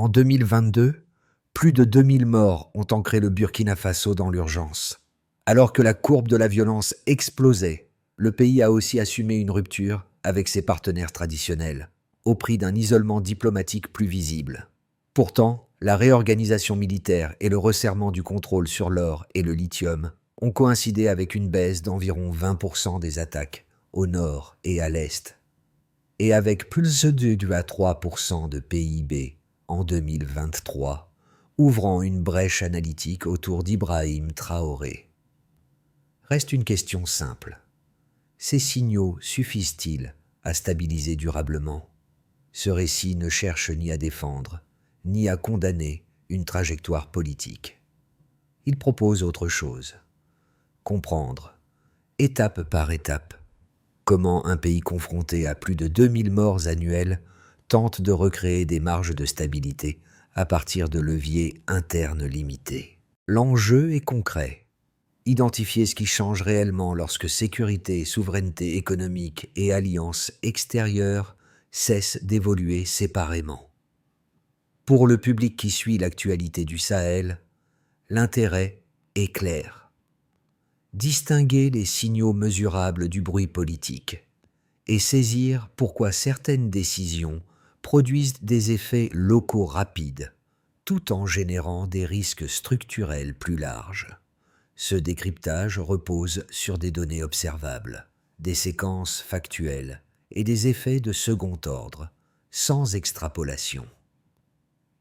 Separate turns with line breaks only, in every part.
En 2022, plus de 2000 morts ont ancré le Burkina Faso dans l'urgence. Alors que la courbe de la violence explosait, le pays a aussi assumé une rupture avec ses partenaires traditionnels, au prix d'un isolement diplomatique plus visible. Pourtant, la réorganisation militaire et le resserrement du contrôle sur l'or et le lithium ont coïncidé avec une baisse d'environ 20% des attaques au nord et à l'est, et avec plus de 2 à 3% de PIB en 2023, ouvrant une brèche analytique autour d'Ibrahim Traoré. Reste une question simple. Ces signaux suffisent-ils à stabiliser durablement ? Ce récit ne cherche ni à défendre, ni à condamner une trajectoire politique. Il propose autre chose. Comprendre, étape par étape, comment un pays confronté à plus de 2000 morts annuels tente de recréer des marges de stabilité à partir de leviers internes limités. L'enjeu est concret. Identifier ce qui change réellement lorsque sécurité, souveraineté économique et alliances extérieures cessent d'évoluer séparément. Pour le public qui suit l'actualité du Sahel, l'intérêt est clair. Distinguer les signaux mesurables du bruit politique et saisir pourquoi certaines décisions produisent des effets locaux rapides, tout en générant des risques structurels plus larges. Ce décryptage repose sur des données observables, des séquences factuelles et des effets de second ordre, sans extrapolation.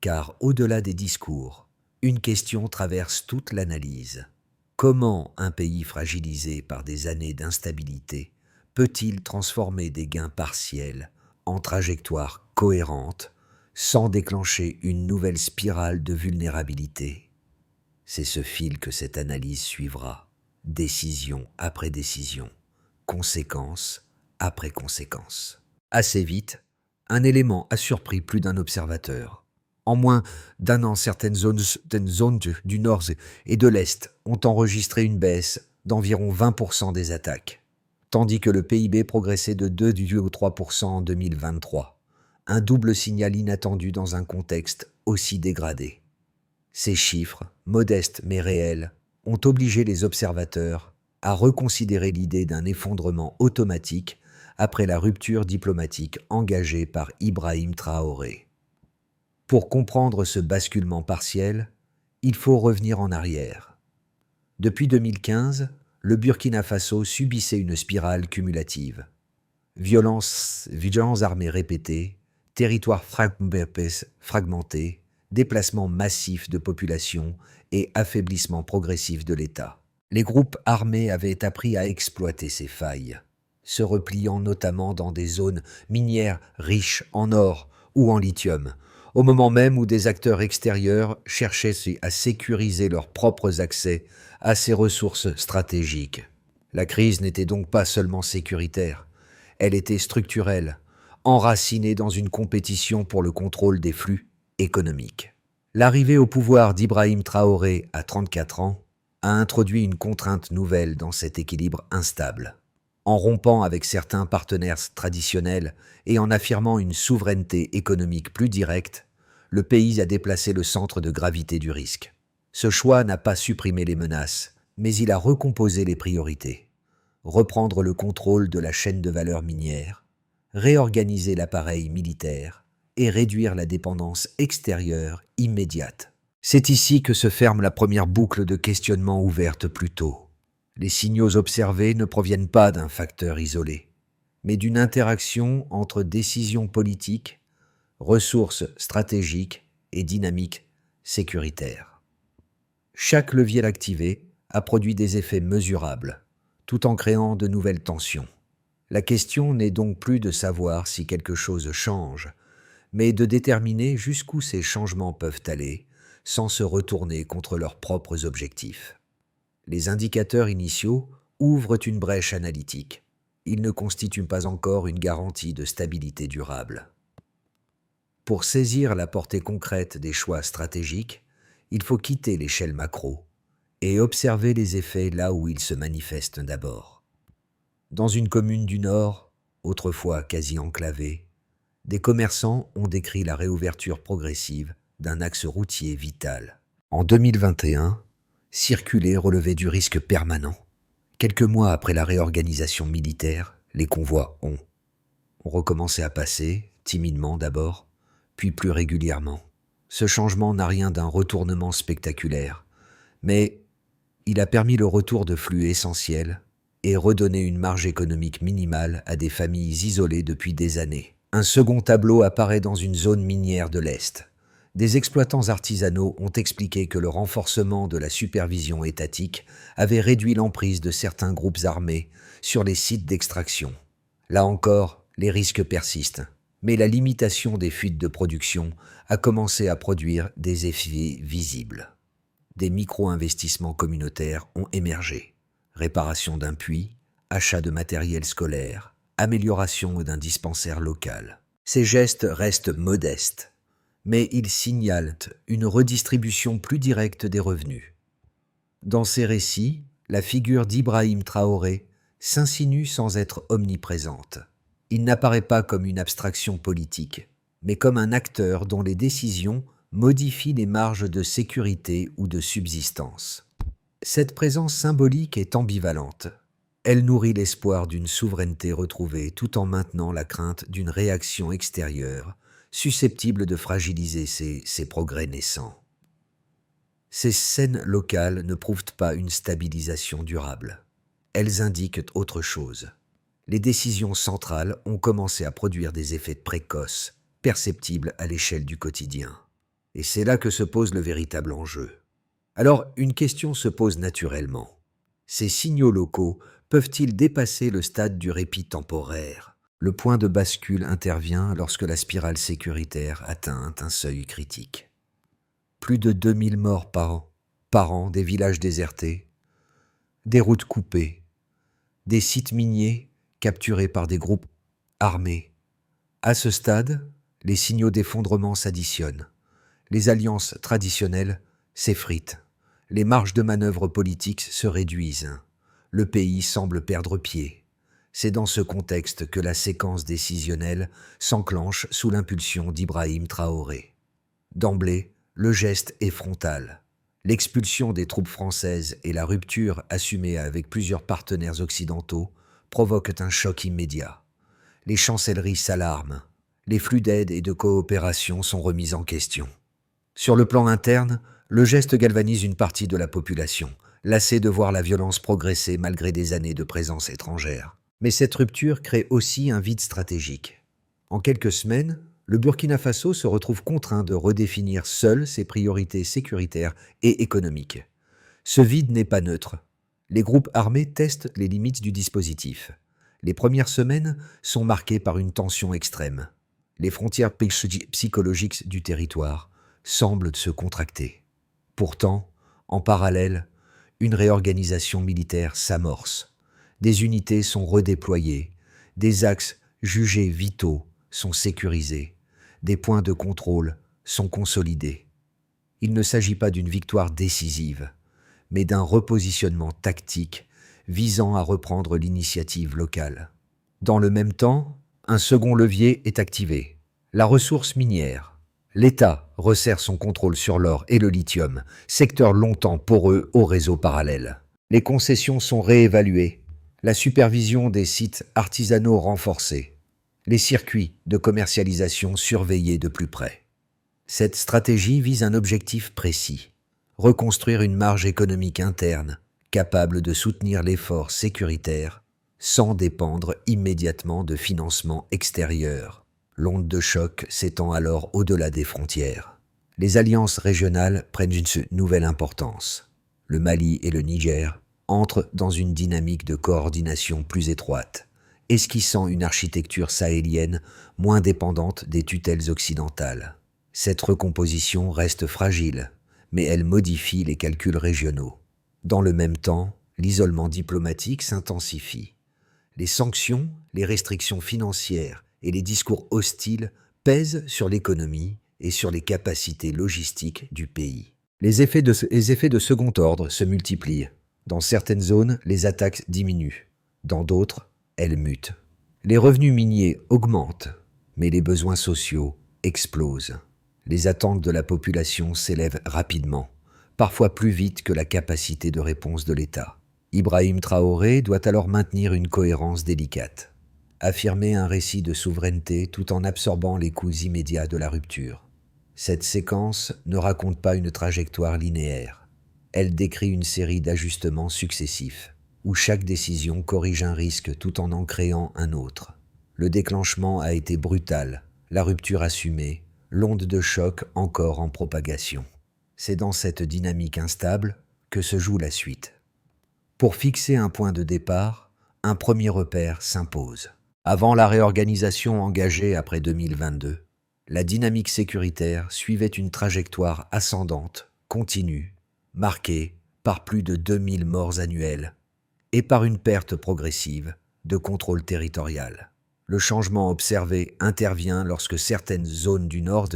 Car au-delà des discours, une question traverse toute l'analyse. Comment un pays fragilisé par des années d'instabilité peut-il transformer des gains partiels en trajectoires cohérentes sans déclencher une nouvelle spirale de vulnérabilité ? C'est ce fil que cette analyse suivra, décision après décision, conséquence après conséquence. Assez vite, un élément a surpris plus d'un observateur. En moins d'un an, certaines zones du nord et de l'est ont enregistré une baisse d'environ 20% des attaques, tandis que le PIB progressait de 2 ou 3% en 2023, un double signal inattendu dans un contexte aussi dégradé. Ces chiffres, modestes mais réels, ont obligé les observateurs à reconsidérer l'idée d'un effondrement automatique après la rupture diplomatique engagée par Ibrahim Traoré. Pour comprendre ce basculement partiel, il faut revenir en arrière. Depuis 2015, le Burkina Faso subissait une spirale cumulative. Violences armées répétées, territoires fragmentés, déplacement massif de population et affaiblissement progressif de l'État. Les groupes armés avaient appris à exploiter ces failles, se repliant notamment dans des zones minières riches en or ou en lithium, au moment même où des acteurs extérieurs cherchaient à sécuriser leurs propres accès à ces ressources stratégiques. La crise n'était donc pas seulement sécuritaire, elle était structurelle, enracinée dans une compétition pour le contrôle des flux économique. L'arrivée au pouvoir d'Ibrahim Traoré à 34 ans a introduit une contrainte nouvelle dans cet équilibre instable. En rompant avec certains partenaires traditionnels et en affirmant une souveraineté économique plus directe, le pays a déplacé le centre de gravité du risque. Ce choix n'a pas supprimé les menaces, mais il a recomposé les priorités. Reprendre le contrôle de la chaîne de valeur minière, réorganiser l'appareil militaire, et réduire la dépendance extérieure immédiate. C'est ici que se ferme la première boucle de questionnement ouverte plus tôt. Les signaux observés ne proviennent pas d'un facteur isolé, mais d'une interaction entre décisions politiques, ressources stratégiques et dynamiques sécuritaires. Chaque levier activé a produit des effets mesurables, tout en créant de nouvelles tensions. La question n'est donc plus de savoir si quelque chose change, mais de déterminer jusqu'où ces changements peuvent aller sans se retourner contre leurs propres objectifs. Les indicateurs initiaux ouvrent une brèche analytique. Ils ne constituent pas encore une garantie de stabilité durable. Pour saisir la portée concrète des choix stratégiques, il faut quitter l'échelle macro et observer les effets là où ils se manifestent d'abord. Dans une commune du Nord, autrefois quasi enclavée, des commerçants ont décrit la réouverture progressive d'un axe routier vital. En 2021, circuler relevait du risque permanent. Quelques mois après la réorganisation militaire, les convois ont recommencé à passer, timidement d'abord, puis plus régulièrement. Ce changement n'a rien d'un retournement spectaculaire, mais il a permis le retour de flux essentiels et redonné une marge économique minimale à des familles isolées depuis des années. Un second tableau apparaît dans une zone minière de l'Est. Des exploitants artisanaux ont expliqué que le renforcement de la supervision étatique avait réduit l'emprise de certains groupes armés sur les sites d'extraction. Là encore, les risques persistent, mais la limitation des fuites de production a commencé à produire des effets visibles. Des micro-investissements communautaires ont émergé. Réparation d'un puits, achat de matériel scolaire, amélioration d'un dispensaire local. Ces gestes restent modestes, mais ils signalent une redistribution plus directe des revenus. Dans ces récits, la figure d'Ibrahim Traoré s'insinue sans être omniprésente. Il n'apparaît pas comme une abstraction politique, mais comme un acteur dont les décisions modifient les marges de sécurité ou de subsistance. Cette présence symbolique est ambivalente. Elle nourrit l'espoir d'une souveraineté retrouvée tout en maintenant la crainte d'une réaction extérieure susceptible de fragiliser ces progrès naissants. Ces scènes locales ne prouvent pas une stabilisation durable. Elles indiquent autre chose. Les décisions centrales ont commencé à produire des effets précoces, perceptibles à l'échelle du quotidien. Et c'est là que se pose le véritable enjeu. Alors, une question se pose naturellement. Ces signaux locaux peuvent-ils dépasser le stade du répit temporaire ? Le point de bascule intervient lorsque la spirale sécuritaire atteint un seuil critique. Plus de 2000 morts par an, des villages désertés, des routes coupées, des sites miniers capturés par des groupes armés. À ce stade, les signaux d'effondrement s'additionnent. Les alliances traditionnelles s'effritent. Les marges de manœuvre politiques se réduisent. Le pays semble perdre pied. C'est dans ce contexte que la séquence décisionnelle s'enclenche sous l'impulsion d'Ibrahim Traoré. D'emblée, le geste est frontal. L'expulsion des troupes françaises et la rupture assumée avec plusieurs partenaires occidentaux provoquent un choc immédiat. Les chancelleries s'alarment. Les flux d'aide et de coopération sont remis en question. Sur le plan interne, le geste galvanise une partie de la population, lassée de voir la violence progresser malgré des années de présence étrangère. Mais cette rupture crée aussi un vide stratégique. En quelques semaines, le Burkina Faso se retrouve contraint de redéfinir seul ses priorités sécuritaires et économiques. Ce vide n'est pas neutre. Les groupes armés testent les limites du dispositif. Les premières semaines sont marquées par une tension extrême. Les frontières psychologiques du territoire semblent se contracter. Pourtant, en parallèle, une réorganisation militaire s'amorce. Des unités sont redéployées, des axes jugés vitaux sont sécurisés, des points de contrôle sont consolidés. Il ne s'agit pas d'une victoire décisive, mais d'un repositionnement tactique visant à reprendre l'initiative locale. Dans le même temps, un second levier est activé, la ressource minière. L'État resserre son contrôle sur l'or et le lithium, secteur longtemps poreux au réseau parallèle. Les concessions sont réévaluées, la supervision des sites artisanaux renforcée, les circuits de commercialisation surveillés de plus près. Cette stratégie vise un objectif précis, reconstruire une marge économique interne capable de soutenir l'effort sécuritaire sans dépendre immédiatement de financements extérieurs. L'onde de choc s'étend alors au-delà des frontières. Les alliances régionales prennent une nouvelle importance. Le Mali et le Niger entrent dans une dynamique de coordination plus étroite, esquissant une architecture sahélienne moins dépendante des tutelles occidentales. Cette recomposition reste fragile, mais elle modifie les calculs régionaux. Dans le même temps, l'isolement diplomatique s'intensifie. Les sanctions, les restrictions financières et les discours hostiles pèsent sur l'économie et sur les capacités logistiques du pays. Les effets de second ordre se multiplient. Dans certaines zones, les attaques diminuent. Dans d'autres, elles mutent. Les revenus miniers augmentent, mais les besoins sociaux explosent. Les attentes de la population s'élèvent rapidement, parfois plus vite que la capacité de réponse de l'État. Ibrahim Traoré doit alors maintenir une cohérence délicate, affirmer un récit de souveraineté tout en absorbant les coûts immédiats de la rupture. Cette séquence ne raconte pas une trajectoire linéaire. Elle décrit une série d'ajustements successifs, où chaque décision corrige un risque tout en créant un autre. Le déclenchement a été brutal, la rupture assumée, l'onde de choc encore en propagation. C'est dans cette dynamique instable que se joue la suite. Pour fixer un point de départ, un premier repère s'impose. Avant la réorganisation engagée après 2022, la dynamique sécuritaire suivait une trajectoire ascendante, continue, marquée par plus de 2000 morts annuelles et par une perte progressive de contrôle territorial. Le changement observé intervient lorsque certaines zones du nord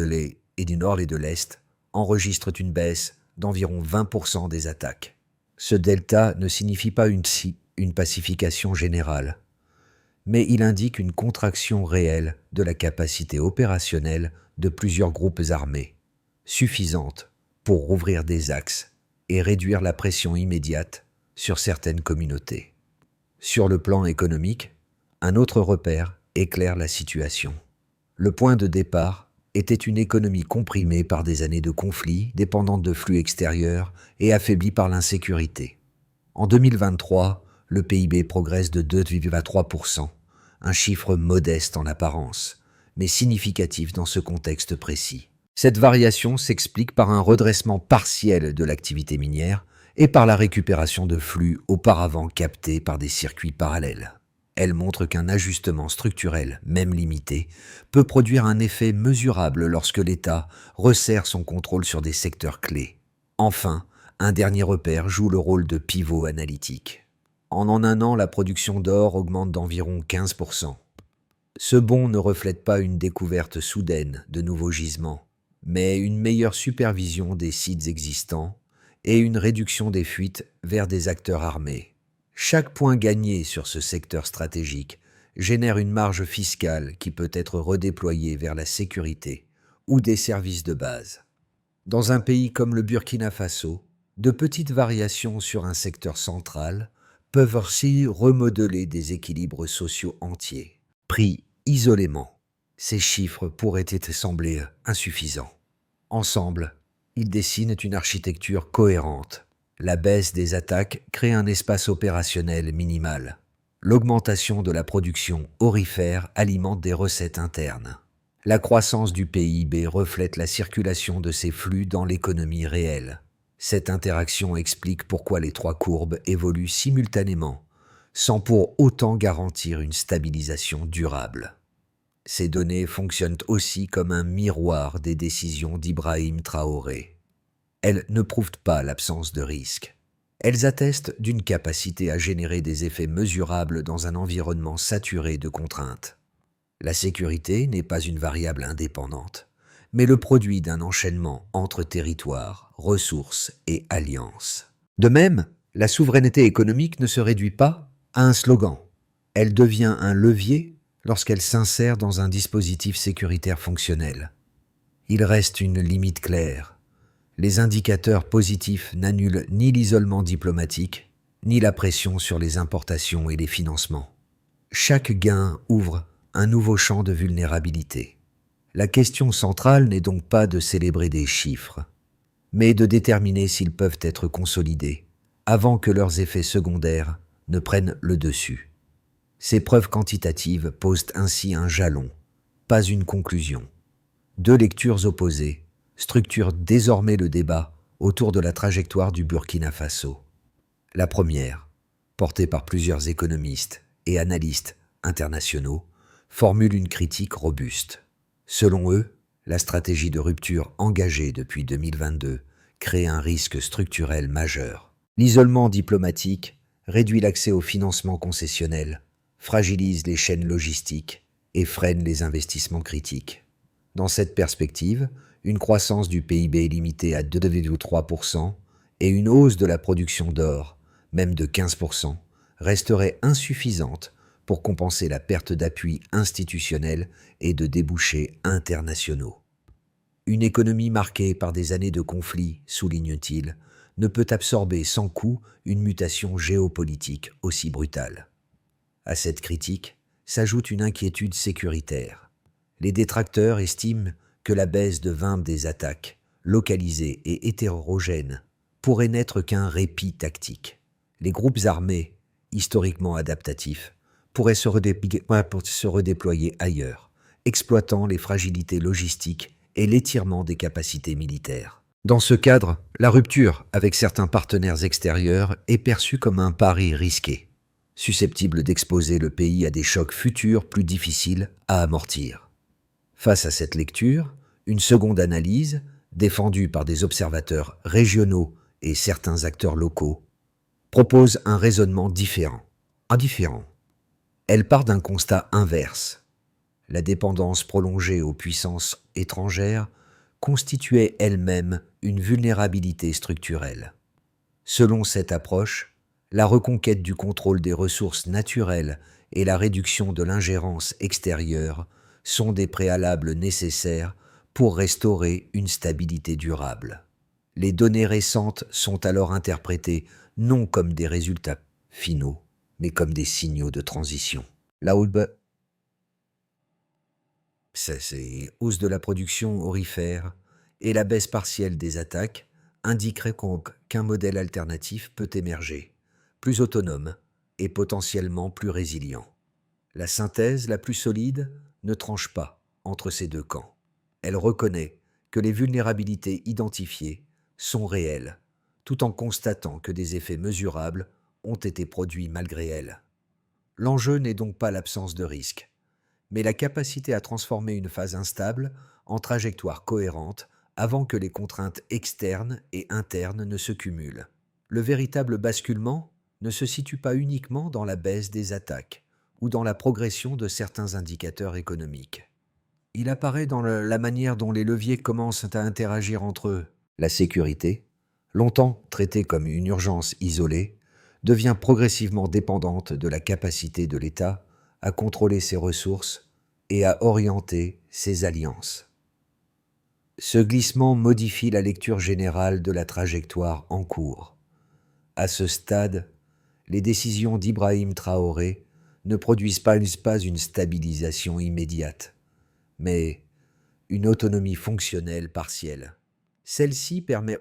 et de l'Est enregistrent une baisse d'environ 20% des attaques. Ce delta ne signifie pas une pacification générale, mais il indique une contraction réelle de la capacité opérationnelle de plusieurs groupes armés, suffisante pour rouvrir des axes et réduire la pression immédiate sur certaines communautés. Sur le plan économique, un autre repère éclaire la situation. Le point de départ était une économie comprimée par des années de conflits, dépendante de flux extérieurs et affaiblie par l'insécurité. En 2023, le PIB progresse de 2,3%, un chiffre modeste en apparence, mais significatif dans ce contexte précis. Cette variation s'explique par un redressement partiel de l'activité minière et par la récupération de flux auparavant captés par des circuits parallèles. Elle montre qu'un ajustement structurel, même limité, peut produire un effet mesurable lorsque l'État resserre son contrôle sur des secteurs clés. Enfin, un dernier repère joue le rôle de pivot analytique. En un an, la production d'or augmente d'environ 15%. Ce bond ne reflète pas une découverte soudaine de nouveaux gisements, mais une meilleure supervision des sites existants et une réduction des fuites vers des acteurs armés. Chaque point gagné sur ce secteur stratégique génère une marge fiscale qui peut être redéployée vers la sécurité ou des services de base. Dans un pays comme le Burkina Faso, de petites variations sur un secteur central peuvent aussi remodeler des équilibres sociaux entiers. Pris isolément, ces chiffres pourraient sembler insuffisants. Ensemble, ils dessinent une architecture cohérente. La baisse des attaques crée un espace opérationnel minimal. L'augmentation de la production aurifère alimente des recettes internes. La croissance du PIB reflète la circulation de ces flux dans l'économie réelle. Cette interaction explique pourquoi les trois courbes évoluent simultanément, sans pour autant garantir une stabilisation durable. Ces données fonctionnent aussi comme un miroir des décisions d'Ibrahim Traoré. Elles ne prouvent pas l'absence de risque. Elles attestent d'une capacité à générer des effets mesurables dans un environnement saturé de contraintes. La sécurité n'est pas une variable indépendante, mais le produit d'un enchaînement entre territoires, ressources et alliances. De même, la souveraineté économique ne se réduit pas à un slogan. Elle devient un levier lorsqu'elle s'insère dans un dispositif sécuritaire fonctionnel. Il reste une limite claire. Les indicateurs positifs n'annulent ni l'isolement diplomatique, ni la pression sur les importations et les financements. Chaque gain ouvre un nouveau champ de vulnérabilité. La question centrale n'est donc pas de célébrer des chiffres, mais de déterminer s'ils peuvent être consolidés avant que leurs effets secondaires ne prennent le dessus. Ces preuves quantitatives posent ainsi un jalon, pas une conclusion. Deux lectures opposées structurent désormais le débat autour de la trajectoire du Burkina Faso. La première, portée par plusieurs économistes et analystes internationaux, formule une critique robuste. Selon eux, la stratégie de rupture engagée depuis 2022 crée un risque structurel majeur. L'isolement diplomatique réduit l'accès au financement concessionnel, fragilise les chaînes logistiques et freine les investissements critiques. Dans cette perspective, une croissance du PIB limitée à 2,3% et une hausse de la production d'or, même de 15%, resteraient insuffisantes pour compenser la perte d'appui institutionnel et de débouchés internationaux. Une économie marquée par des années de conflits, souligne-t-il, ne peut absorber sans coût une mutation géopolitique aussi brutale. À cette critique s'ajoute une inquiétude sécuritaire. Les détracteurs estiment que la baisse de 20 des attaques, localisées et hétérogènes, pourrait n'être qu'un répit tactique. Les groupes armés, historiquement adaptatifs, pourraient se redéployer ailleurs, exploitant les fragilités logistiques et l'étirement des capacités militaires. Dans ce cadre, la rupture avec certains partenaires extérieurs est perçue comme un pari risqué, susceptible d'exposer le pays à des chocs futurs plus difficiles à amortir. Face à cette lecture, une seconde analyse, défendue par des observateurs régionaux et certains acteurs locaux, propose un raisonnement indifférent. Elle part d'un constat inverse. La dépendance prolongée aux puissances étrangères constituait elle-même une vulnérabilité structurelle. Selon cette approche, la reconquête du contrôle des ressources naturelles et la réduction de l'ingérence extérieure sont des préalables nécessaires pour restaurer une stabilité durable. Les données récentes sont alors interprétées non comme des résultats finaux, mais comme des signaux de transition. La hausse de la production aurifère et la baisse partielle des attaques indiqueraient qu'un modèle alternatif peut émerger, plus autonome et potentiellement plus résilient. La synthèse la plus solide ne tranche pas entre ces deux camps. Elle reconnaît que les vulnérabilités identifiées sont réelles, tout en constatant que des effets mesurables ont été produits malgré elles. L'enjeu n'est donc pas l'absence de risque, mais la capacité à transformer une phase instable en trajectoire cohérente avant que les contraintes externes et internes ne se cumulent. Le véritable basculement ne se situe pas uniquement dans la baisse des attaques ou dans la progression de certains indicateurs économiques. Il apparaît dans la manière dont les leviers commencent à interagir entre eux. La sécurité, longtemps traitée comme une urgence isolée, devient progressivement dépendante de la capacité de l'État à contrôler ses ressources et à orienter ses alliances. Ce glissement modifie la lecture générale de la trajectoire en cours. À ce stade, les décisions d'Ibrahim Traoré ne produisent pas une stabilisation immédiate, mais une autonomie fonctionnelle partielle. Celle-ci permet au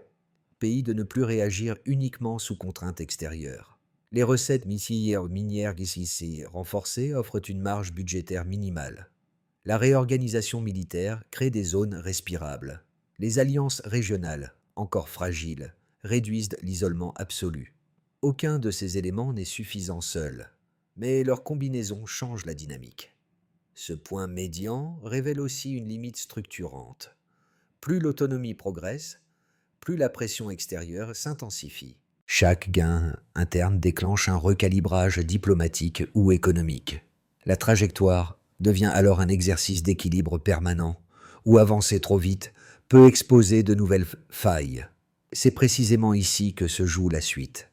pays de ne plus réagir uniquement sous contrainte extérieure. Les recettes minières ici renforcées offrent une marge budgétaire minimale. La réorganisation militaire crée des zones respirables. Les alliances régionales, encore fragiles, réduisent l'isolement absolu. Aucun de ces éléments n'est suffisant seul, mais leur combinaison change la dynamique. Ce point médian révèle aussi une limite structurante. Plus l'autonomie progresse, plus la pression extérieure s'intensifie. Chaque gain interne déclenche un recalibrage diplomatique ou économique. La trajectoire devient alors un exercice d'équilibre permanent, où avancer trop vite peut exposer de nouvelles failles. C'est précisément ici que se joue la suite.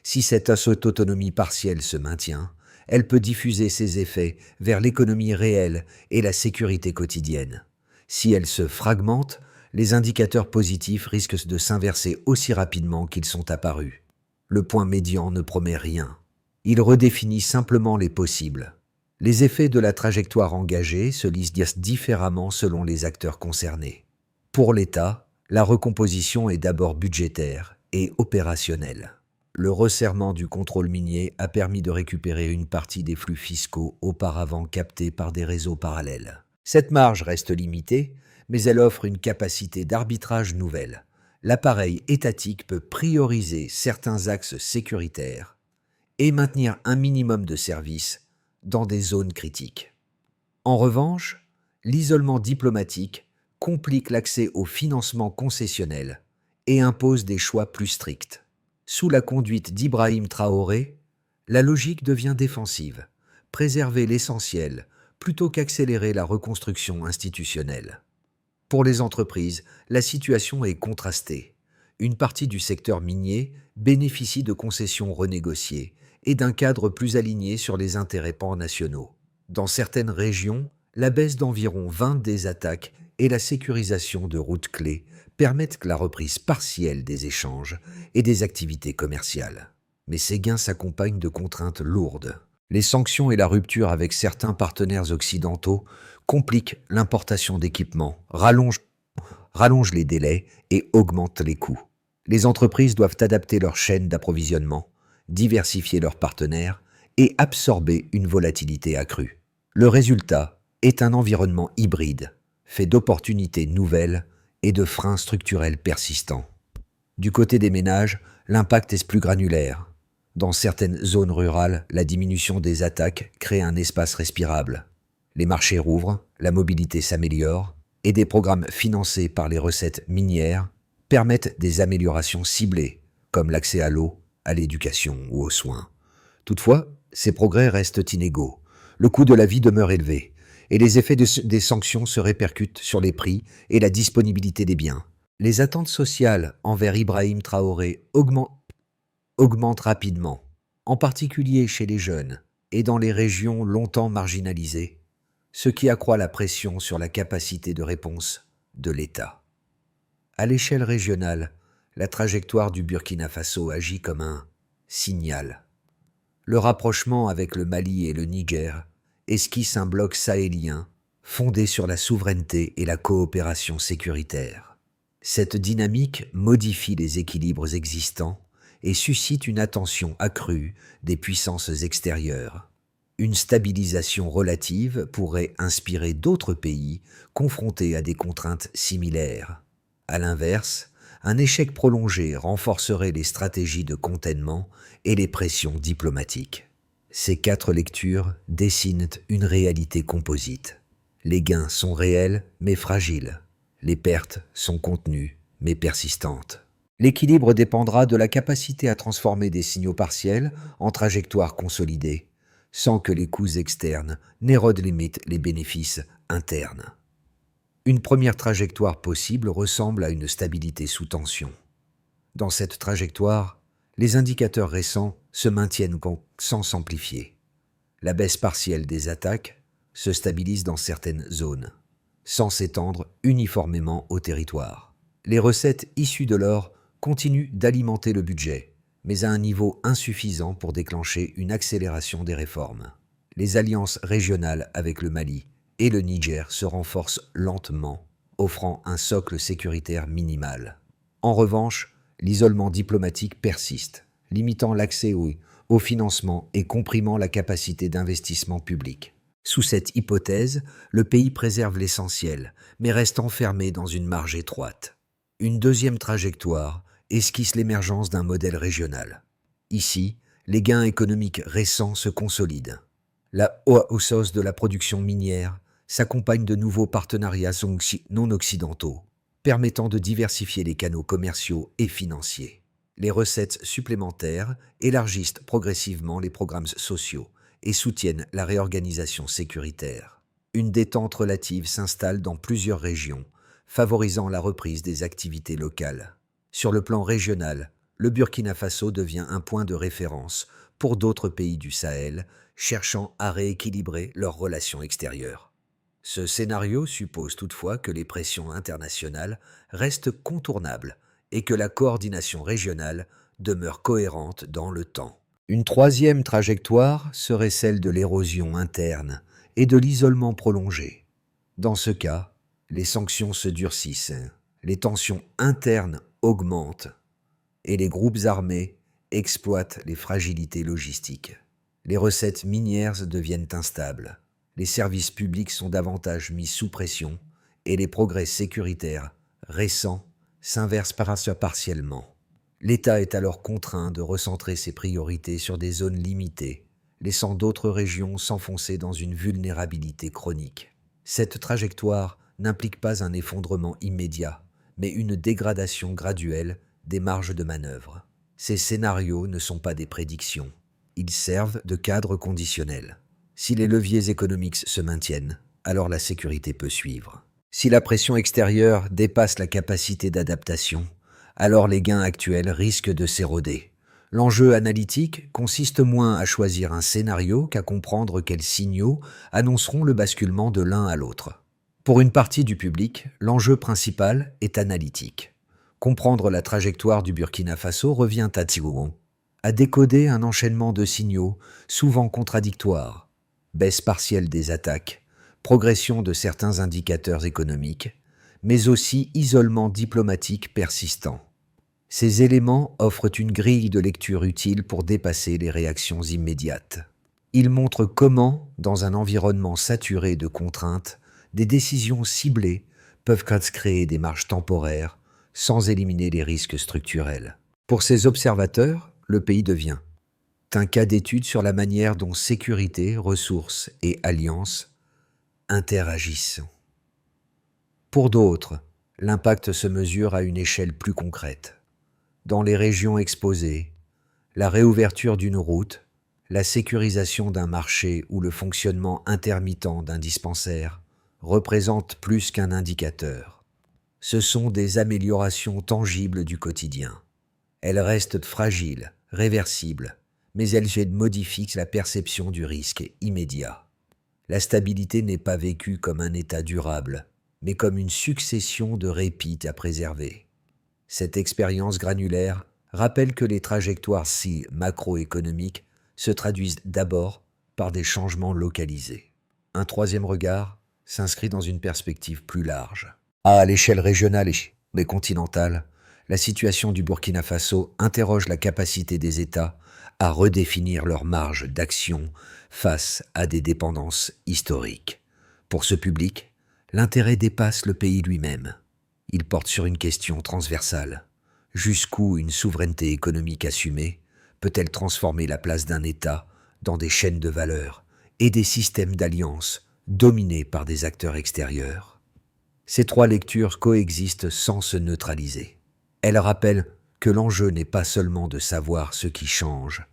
Si cette autonomie partielle se maintient, elle peut diffuser ses effets vers l'économie réelle et la sécurité quotidienne. Si elle se fragmente, les indicateurs positifs risquent de s'inverser aussi rapidement qu'ils sont apparus. Le point médian ne promet rien. Il redéfinit simplement les possibles. Les effets de la trajectoire engagée se lisent différemment selon les acteurs concernés. Pour l'État, la recomposition est d'abord budgétaire et opérationnelle. Le resserrement du contrôle minier a permis de récupérer une partie des flux fiscaux auparavant captés par des réseaux parallèles. Cette marge reste limitée, mais elle offre une capacité d'arbitrage nouvelle. L'appareil étatique peut prioriser certains axes sécuritaires et maintenir un minimum de services dans des zones critiques. En revanche, l'isolement diplomatique complique l'accès au financement concessionnel et impose des choix plus stricts. Sous la conduite d'Ibrahim Traoré, la logique devient défensive, préserver l'essentiel plutôt qu'accélérer la reconstruction institutionnelle. Pour les entreprises, la situation est contrastée. Une partie du secteur minier bénéficie de concessions renégociées et d'un cadre plus aligné sur les intérêts pan-nationaux. Dans certaines régions, la baisse d'environ 20 des attaques et la sécurisation de routes clés permettent la reprise partielle des échanges et des activités commerciales. Mais ces gains s'accompagnent de contraintes lourdes. Les sanctions et la rupture avec certains partenaires occidentaux compliquent l'importation d'équipements, rallongent les délais et augmentent les coûts. Les entreprises doivent adapter leur chaîne d'approvisionnement, diversifier leurs partenaires et absorber une volatilité accrue. Le résultat est un environnement hybride, fait d'opportunités nouvelles et de freins structurels persistants. Du côté des ménages, l'impact est plus granulaire. Dans certaines zones rurales, la diminution des attaques crée un espace respirable. Les marchés rouvrent, la mobilité s'améliore, et des programmes financés par les recettes minières permettent des améliorations ciblées, comme l'accès à l'eau, à l'éducation ou aux soins. Toutefois, ces progrès restent inégaux. Le coût de la vie demeure élevé, et les effets des sanctions se répercutent sur les prix et la disponibilité des biens. Les attentes sociales envers Ibrahim Traoré augmentent rapidement, en particulier chez les jeunes et dans les régions longtemps marginalisées, ce qui accroît la pression sur la capacité de réponse de l'État. À l'échelle régionale, la trajectoire du Burkina Faso agit comme un signal. Le rapprochement avec le Mali et le Niger esquisse un bloc sahélien fondé sur la souveraineté et la coopération sécuritaire. Cette dynamique modifie les équilibres existants et suscite une attention accrue des puissances extérieures. Une stabilisation relative pourrait inspirer d'autres pays confrontés à des contraintes similaires. À l'inverse, un échec prolongé renforcerait les stratégies de containment et les pressions diplomatiques. Ces 4 lectures dessinent une réalité composite. Les gains sont réels mais fragiles. Les pertes sont contenues mais persistantes. L'équilibre dépendra de la capacité à transformer des signaux partiels en trajectoires consolidées, sans que les coûts externes n'érodent les bénéfices internes. Une première trajectoire possible ressemble à une stabilité sous tension. Dans cette trajectoire, les indicateurs récents se maintiennent sans s'amplifier. La baisse partielle des attaques se stabilise dans certaines zones, sans s'étendre uniformément au territoire. Les recettes issues de l'or continuent d'alimenter le budget, mais à un niveau insuffisant pour déclencher une accélération des réformes. Les alliances régionales avec le Mali et le Niger se renforcent lentement, offrant un socle sécuritaire minimal. En revanche, l'isolement diplomatique persiste, limitant l'accès au financement et comprimant la capacité d'investissement public. Sous cette hypothèse, le pays préserve l'essentiel, mais reste enfermé dans une marge étroite. Une deuxième trajectoire esquisse l'émergence d'un modèle régional. Ici, les gains économiques récents se consolident. La hausse de la production minière s'accompagne de nouveaux partenariats non occidentaux, permettant de diversifier les canaux commerciaux et financiers. Les recettes supplémentaires élargissent progressivement les programmes sociaux et soutiennent la réorganisation sécuritaire. Une détente relative s'installe dans plusieurs régions, favorisant la reprise des activités locales. Sur le plan régional, le Burkina Faso devient un point de référence pour d'autres pays du Sahel, cherchant à rééquilibrer leurs relations extérieures. Ce scénario suppose toutefois que les pressions internationales restent contournables et que la coordination régionale demeure cohérente dans le temps. Une troisième trajectoire serait celle de l'érosion interne et de l'isolement prolongé. Dans ce cas, les sanctions se durcissent, les tensions internes augmentent et les groupes armés exploitent les fragilités logistiques. Les recettes minières deviennent instables, les services publics sont davantage mis sous pression et les progrès sécuritaires récents s'inversent partiellement. L'État est alors contraint de recentrer ses priorités sur des zones limitées, laissant d'autres régions s'enfoncer dans une vulnérabilité chronique. Cette trajectoire n'implique pas un effondrement immédiat, mais une dégradation graduelle des marges de manœuvre. Ces scénarios ne sont pas des prédictions, ils servent de cadre conditionnel. Si les leviers économiques se maintiennent, alors la sécurité peut suivre. Si la pression extérieure dépasse la capacité d'adaptation, alors les gains actuels risquent de s'éroder. L'enjeu analytique consiste moins à choisir un scénario qu'à comprendre quels signaux annonceront le basculement de l'un à l'autre. Pour une partie du public, l'enjeu principal est analytique. Comprendre la trajectoire du Burkina Faso revient à Tsiougon, à décoder un enchaînement de signaux souvent contradictoires, baisse partielle des attaques, progression de certains indicateurs économiques, mais aussi isolement diplomatique persistant. Ces éléments offrent une grille de lecture utile pour dépasser les réactions immédiates. Ils montrent comment, dans un environnement saturé de contraintes, des décisions ciblées peuvent créer des marges temporaires sans éliminer les risques structurels. Pour ces observateurs, le pays devient un cas d'étude sur la manière dont sécurité, ressources et alliances interagissent. Pour d'autres, l'impact se mesure à une échelle plus concrète. Dans les régions exposées, la réouverture d'une route, la sécurisation d'un marché ou le fonctionnement intermittent d'un dispensaire représentent plus qu'un indicateur. Ce sont des améliorations tangibles du quotidien. Elles restent fragiles, réversibles, mais elles modifient la perception du risque immédiat. La stabilité n'est pas vécue comme un état durable, mais comme une succession de répits à préserver. Cette expérience granulaire rappelle que les trajectoires si macroéconomiques se traduisent d'abord par des changements localisés. Un troisième regard s'inscrit dans une perspective plus large. À l'échelle régionale et continentale, la situation du Burkina Faso interroge la capacité des États à redéfinir leurs marges d'action face à des dépendances historiques. Pour ce public, l'intérêt dépasse le pays lui-même. Il porte sur une question transversale. Jusqu'où une souveraineté économique assumée peut-elle transformer la place d'un État dans des chaînes de valeur et des systèmes d'alliances dominés par des acteurs extérieurs? Ces trois lectures coexistent sans se neutraliser. Elles rappellent que l'enjeu n'est pas seulement de savoir ce qui change,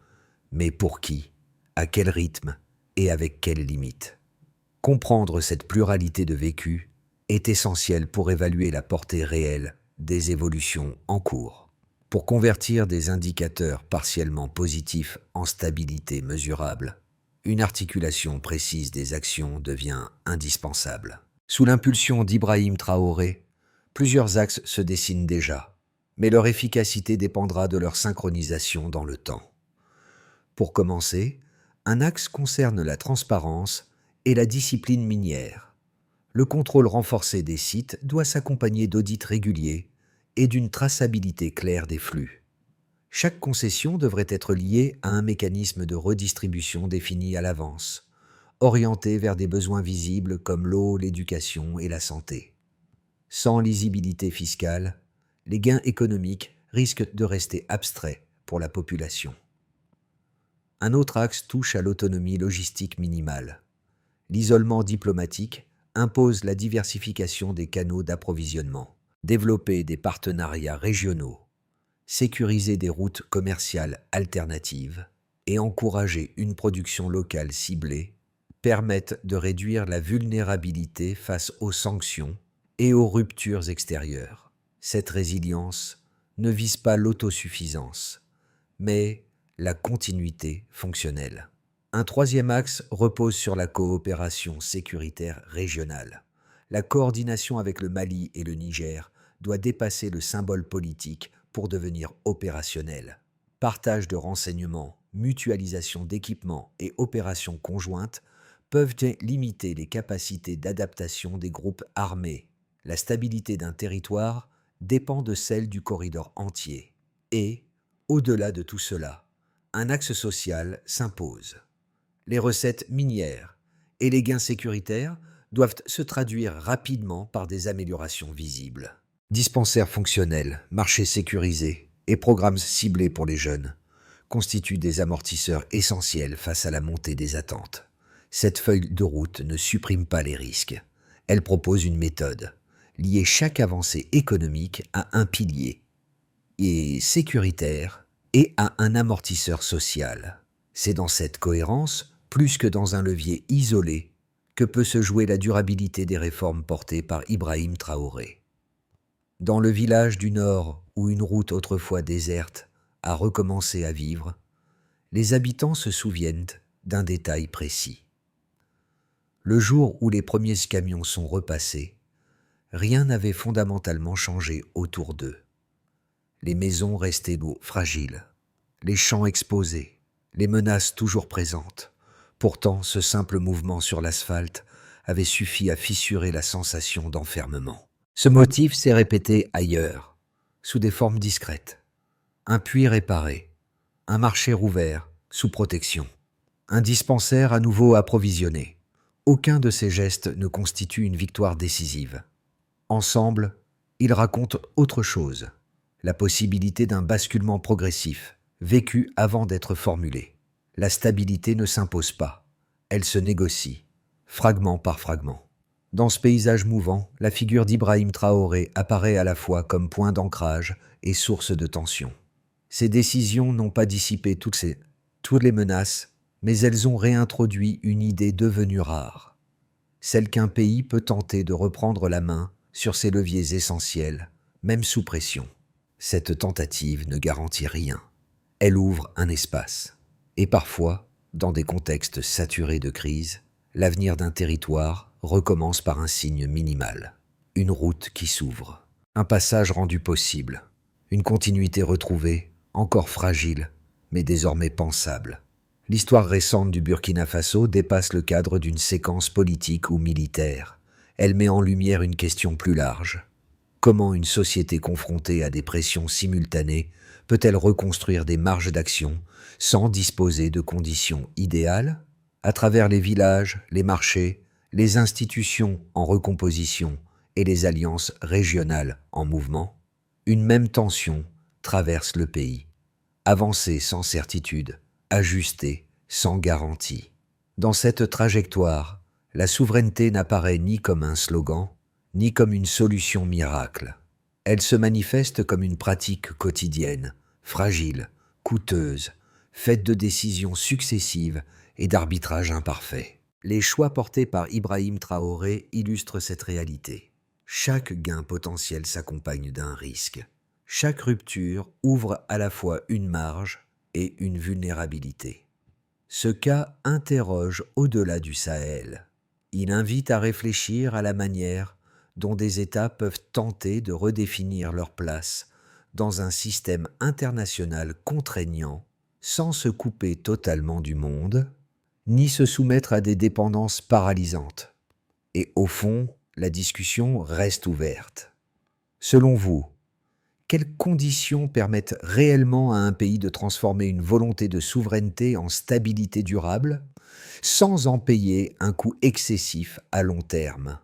mais pour qui, à quel rythme et avec quelles limites. Comprendre cette pluralité de vécus est essentiel pour évaluer la portée réelle des évolutions en cours. Pour convertir des indicateurs partiellement positifs en stabilité mesurable, une articulation précise des actions devient indispensable. Sous l'impulsion d'Ibrahim Traoré, plusieurs axes se dessinent déjà, mais leur efficacité dépendra de leur synchronisation dans le temps. Pour commencer, un axe concerne la transparence et la discipline minière. Le contrôle renforcé des sites doit s'accompagner d'audits réguliers et d'une traçabilité claire des flux. Chaque concession devrait être liée à un mécanisme de redistribution défini à l'avance, orienté vers des besoins visibles comme l'eau, l'éducation et la santé. Sans lisibilité fiscale, les gains économiques risquent de rester abstraits pour la population. Un autre axe touche à l'autonomie logistique minimale. L'isolement diplomatique impose la diversification des canaux d'approvisionnement, développer des partenariats régionaux, sécuriser des routes commerciales alternatives et encourager une production locale ciblée permettent de réduire la vulnérabilité face aux sanctions et aux ruptures extérieures. Cette résilience ne vise pas l'autosuffisance, mais la continuité fonctionnelle. Un troisième axe repose sur la coopération sécuritaire régionale. La coordination avec le Mali et le Niger doit dépasser le symbole politique pour devenir opérationnelle. Partage de renseignements, mutualisation d'équipements et opérations conjointes peuvent limiter les capacités d'adaptation des groupes armés. La stabilité d'un territoire dépend de celle du corridor entier. Et, au-delà de tout cela, un axe social s'impose. Les recettes minières et les gains sécuritaires doivent se traduire rapidement par des améliorations visibles. Dispensaires fonctionnels, marchés sécurisés et programmes ciblés pour les jeunes constituent des amortisseurs essentiels face à la montée des attentes. Cette feuille de route ne supprime pas les risques. Elle propose une méthode, lier chaque avancée économique à un pilier et sécuritaire et à un amortisseur social. C'est dans cette cohérence, plus que dans un levier isolé, que peut se jouer la durabilité des réformes portées par Ibrahim Traoré. Dans le village du Nord, où une route autrefois déserte a recommencé à vivre, les habitants se souviennent d'un détail précis. Le jour où les premiers camions sont repassés, rien n'avait fondamentalement changé autour d'eux. Les maisons restaient fragiles, les champs exposés, les menaces toujours présentes. Pourtant, ce simple mouvement sur l'asphalte avait suffi à fissurer la sensation d'enfermement. Ce motif s'est répété ailleurs, sous des formes discrètes. Un puits réparé, un marché rouvert, sous protection, un dispensaire à nouveau approvisionné. Aucun de ces gestes ne constitue une victoire décisive. Ensemble, ils racontent autre chose, la possibilité d'un basculement progressif, vécu avant d'être formulé. La stabilité ne s'impose pas, elle se négocie, fragment par fragment. Dans ce paysage mouvant, la figure d'Ibrahim Traoré apparaît à la fois comme point d'ancrage et source de tension. Ces décisions n'ont pas dissipé toutes les menaces, mais elles ont réintroduit une idée devenue rare, celle qu'un pays peut tenter de reprendre la main sur ses leviers essentiels, même sous pression. Cette tentative ne garantit rien. Elle ouvre un espace. Et parfois, dans des contextes saturés de crise, l'avenir d'un territoire recommence par un signe minimal. Une route qui s'ouvre, un passage rendu possible, une continuité retrouvée, encore fragile, mais désormais pensable. L'histoire récente du Burkina Faso dépasse le cadre d'une séquence politique ou militaire. Elle met en lumière une question plus large. Comment une société confrontée à des pressions simultanées peut-elle reconstruire des marges d'action sans disposer de conditions idéales? À travers les villages, les marchés, les institutions en recomposition et les alliances régionales en mouvement, une même tension traverse le pays. Avancer sans certitude, ajuster sans garantie. Dans cette trajectoire, la souveraineté n'apparaît ni comme un slogan, ni comme une solution miracle. Elle se manifeste comme une pratique quotidienne, fragile, coûteuse, faite de décisions successives et d'arbitrages imparfaits. Les choix portés par Ibrahim Traoré illustrent cette réalité. Chaque gain potentiel s'accompagne d'un risque. Chaque rupture ouvre à la fois une marge et une vulnérabilité. Ce cas interroge au-delà du Sahel. Il invite à réfléchir à la manière dont des États peuvent tenter de redéfinir leur place dans un système international contraignant sans se couper totalement du monde, ni se soumettre à des dépendances paralysantes. Et au fond, la discussion reste ouverte. Selon vous, quelles conditions permettent réellement à un pays de transformer une volonté de souveraineté en stabilité durable, sans en payer un coût excessif à long terme ?